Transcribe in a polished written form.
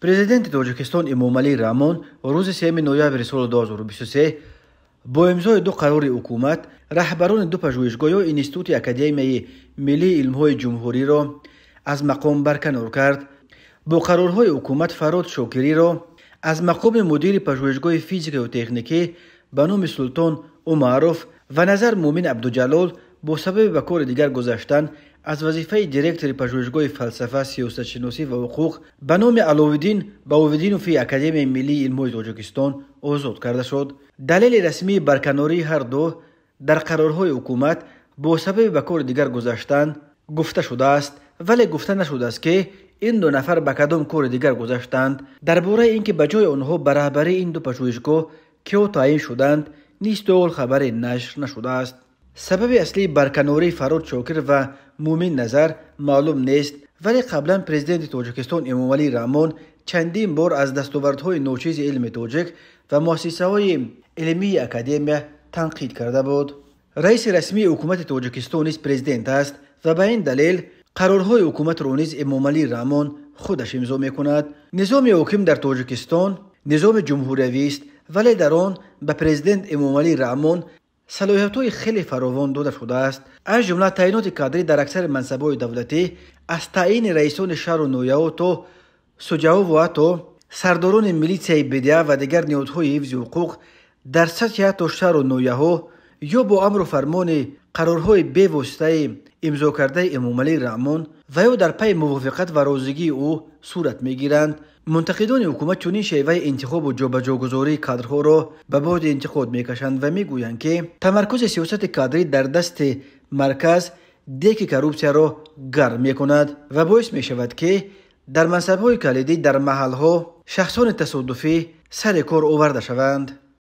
президенти Тоҷикистон Эмомалӣ Раҳмон рӯзи 3 ноябри соли 2023 бо имзои ду қарори ҳукумат раҳбарони ду пажӯҳишгоҳи Институти Академияи Миллии Илмҳои Ҷумҳуриро аз мақом барканор кард. Бо қарорҳои ҳукумат Фарод Шокириро аз мақоми мудири пажӯҳишгоҳи физикаву техникӣ ба номи Султон Умаров ва Назар Муъмин Абдуҷалол бо сабаби ба кори дигар гузаштан аз вазифаи директори пажӯҳишгоҳи фалсафа, сиёсатшиносӣ ва ҳуқуқ ба номи Аловиддин Баҳовиддинови Академияи Миллии Илмҳои Тоҷикистон озод карда шуд. Далели расмии барканории ҳар ду дар қарорҳои ҳукумат бо сабаби ба кори дигар гузаштан гуфта шудааст, вале гуфта нашудааст ки ин ду нафар ба кадом кори дигар гузаштанд. Дар бораи ин ки ба ҷои онҳо ба раҳбарии ин ду пажӯҳишгоҳ киё таъин шуданд низ то ҳол хабаре нашр нашудааст. Сабаби аслии барканории Фарод Шокир ва Муъмин Назар маълум нест, вале қаблан президенти Тоҷикистон Эмомалӣ Раҳмон чандин бор аз дастовардҳои ночизи илми тоҷик ва муассисаҳои илмии академия танқид карда буд. Раиси расмии ҳукумати Тоҷикистон низ президент аст ва ба ин далел қарорҳои ҳукуматро низ Эмомалӣ Раҳмон худаш имзо мекунад. Низоми ҳоким дар Тоҷикистон низоми ҷумҳуриявист, вале дар он ба президент Эмомалӣ Раҳмон салоҳиятҳои хеле фаровон дода шудааст. Аз ҷумла таъиноти кадрӣ дар аксари мансабҳои давлатӣ, аз таъини раисони шаҳру нояҳо то суҷаҳо ва ҳатто сардорони милитсияи БДА ва дигар ниҳодҳои ҳифзи ҳуқуқ дар сатҳи ҳатто шаҳру нояҳо ё бо амру фармони қарорҳои бевоситаи имзокардаи Эмомалӣ Раҳмон ва ё дар пайи мувофиқат ва розигии ӯ сурат мегиранд. Мунтақидони ҳукумат чунин шеваи интихобу ҷобаҷогузории кадрҳоро ба боди интиқод мекашанд ва мегӯянд ки тамаркузи сиёсати кадрӣ дар дасти марказ деки коррупсияро гарм мекунад ва боис мешавад ки дар мансабҳои калидӣ дар маҳалҳо шахсони тасодуфӣ сари кор оварда шаванд.